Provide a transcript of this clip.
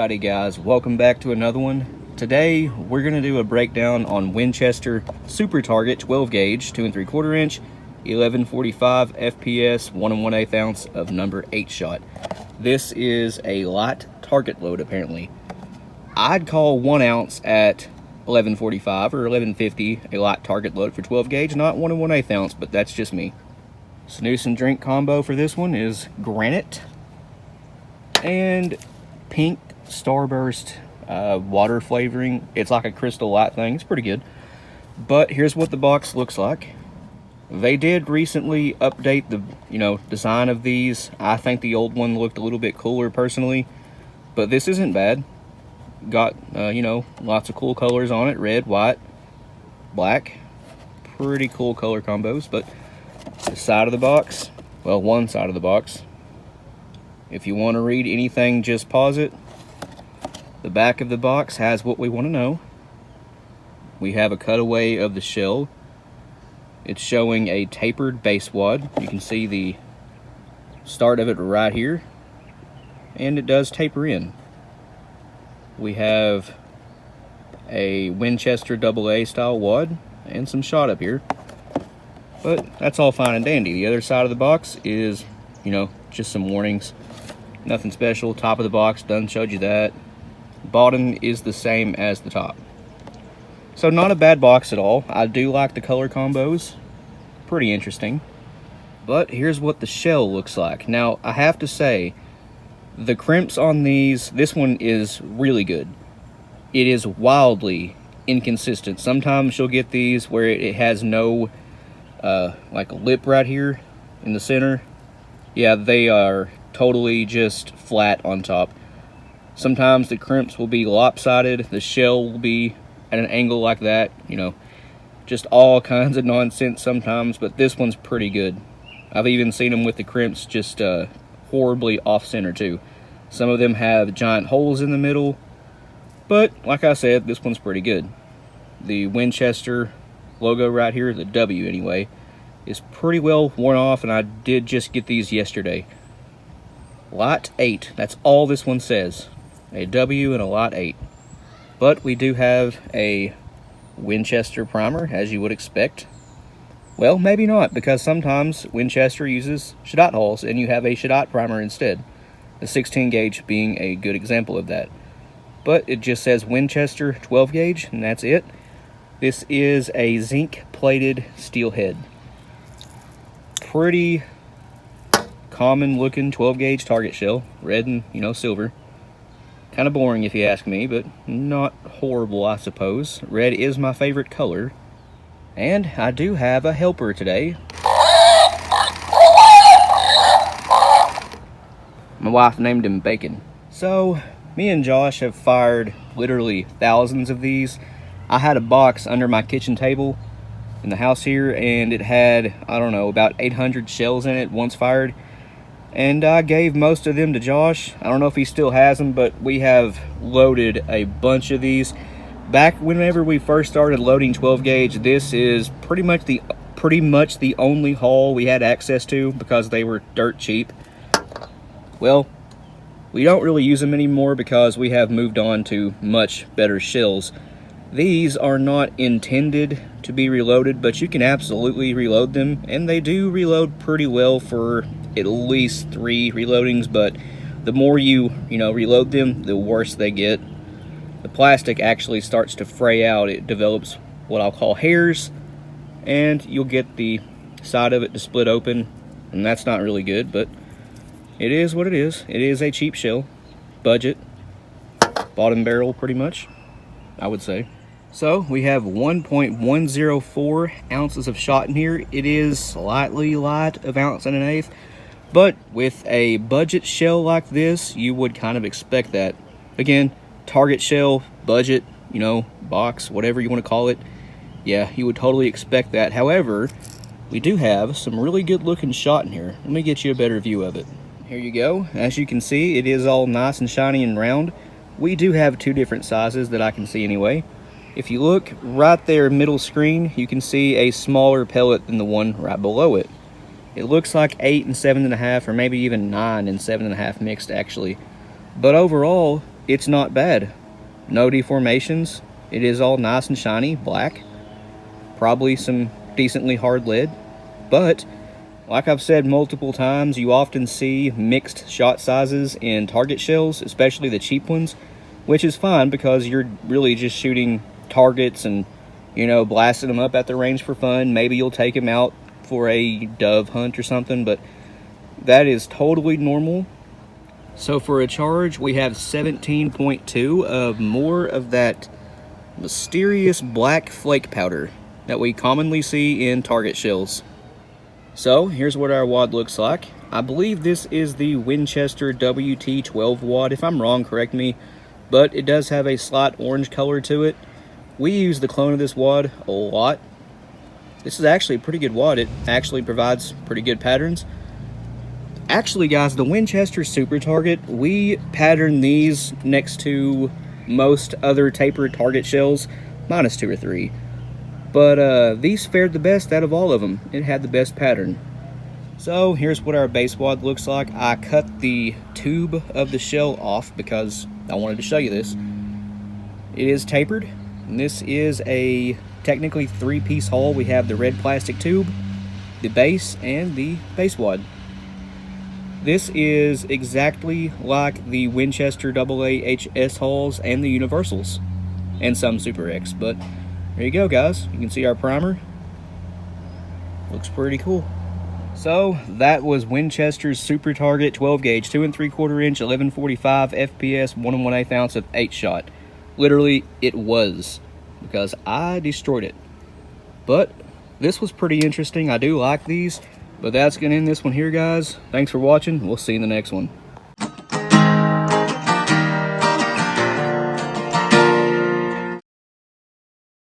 Alrighty guys, welcome back to another one. Today we're going to do a breakdown on Winchester Super Target 12 gauge 2 3/4 inch 1145 FPS 1 1/8 ounce of number 8 shot. This is a light target load apparently. I'd call 1 ounce at 1145 or 1150 a light target load for 12 gauge, not 1 1/8 ounce, but that's just me. Snooze and drink combo for this one is granite and pink starburst water flavoring. It's like a crystal light thing. It's pretty good. But here's what the box looks like. They did recently update the design of these. I think the old one looked a little bit cooler personally, but this isn't bad. Got lots of cool colors on it: red, white, black. Pretty cool color combos. But the side of the box, well, one side of the box, if you want to read anything, just pause it. The back of the box has what we want to know. We have a cutaway of the shell. It's showing a tapered base wad. You can see the start of it right here, and it does taper in. We have a Winchester AA style wad and some shot up here, but that's all fine and dandy. The other side of the box is, just some warnings. Nothing special. Top of the box, done showed you that. Bottom is the same as the top. So not a bad box at all. I do like the color combos. Pretty interesting. But here's what the shell looks like. Now, I have to say, the crimps on this one is really good. It is wildly inconsistent. Sometimes you'll get these where it has no, like a lip right here in the center. Yeah, they are totally just flat on top. Sometimes the crimps will be lopsided, the shell will be at an angle like that, just all kinds of nonsense sometimes, but this one's pretty good. I've even seen them with the crimps just horribly off-center too. Some of them have giant holes in the middle, but like I said, this one's pretty good. The Winchester logo right here, the W anyway, is pretty well worn off, and I did just get these yesterday. Lot 8, that's all this one says. A W and a Lot 8. But we do have a Winchester primer, as you would expect. Well, maybe not, because sometimes Winchester uses shot holes and you have a shot primer instead. The 16 gauge being a good example of that. But it just says Winchester 12 gauge, and that's it. This is a zinc plated steel head. Pretty common looking 12 gauge target shell, red and silver. Kind of boring if you ask me, but not horrible, I suppose. Red is my favorite color. And I do have a helper today. My wife named him Bacon. So me and Josh have fired literally thousands of these. I had a box under my kitchen table in the house here, and it had, I don't know, about 800 shells in it once fired. And I gave most of them to Josh. I don't know if he still has them, but we have loaded a bunch of these. Back whenever we first started loading 12 gauge, this is pretty much the only haul we had access to because they were dirt cheap. Well, we don't really use them anymore because we have moved on to much better shells. These are not intended to be reloaded, but you can absolutely reload them, and they do reload pretty well for at least 3 reloadings, but the more you reload them, the worse they get. The plastic actually starts to fray out. It develops what I'll call hairs, and you'll get the side of it to split open, and that's not really good, but it is what it is. It is a cheap shell, budget, bottom barrel pretty much, I would say. So we have 1.104 ounces of shot in here. It is slightly light of ounce and an eighth, but with a budget shell like this, you would kind of expect that. Again, target shell, budget, box, whatever you want to call it. Yeah, you would totally expect that. However, we do have some really good looking shot in here. Let me get you a better view of it. Here you go. As you can see, it is all nice and shiny and round. We do have 2 different sizes that I can see anyway. If you look right there, middle screen, you can see a smaller pellet than the one right below it. It looks like 8 and 7.5, or maybe even 9 and 7.5 mixed actually. But overall, it's not bad. No deformations. It is all nice and shiny, black. Probably some decently hard lead. But, like I've said multiple times, you often see mixed shot sizes in target shells, especially the cheap ones, which is fine because you're really just shooting targets and, you know, blasting them up at the range for fun. Maybe you'll take them out for a dove hunt or something, but that is totally normal. So for a charge, we have 17.2 of more of that mysterious black flake powder that we commonly see in target shells. So here's what our wad looks like. I believe this is the Winchester WT12 wad. If I'm wrong, correct me, but it does have a slight orange color to it. We use the clone of this wad a lot. This is actually a pretty good wad. It actually provides pretty good patterns. Actually, guys, the Winchester Super Target, we pattern these next to most other tapered target shells, minus 2 or 3. But these fared the best out of all of them. It had the best pattern. So here's what our base wad looks like. I cut the tube of the shell off because I wanted to show you this. It is tapered, and this is a technically 3-piece hull. We have the red plastic tube, the base, and the base wad. This is exactly like the Winchester AA HS hulls and the Universals, and some Super X. But there you go, guys. You can see our primer. Looks pretty cool. So that was Winchester's Super Target 12 gauge, 2 3/4 inch, 1145 FPS, 1 1/8 ounce of 8-shot. Literally, it was, because I destroyed it. But this was pretty interesting. I do like these. But that's going to end this one here, guys. Thanks for watching. We'll see you in the next one.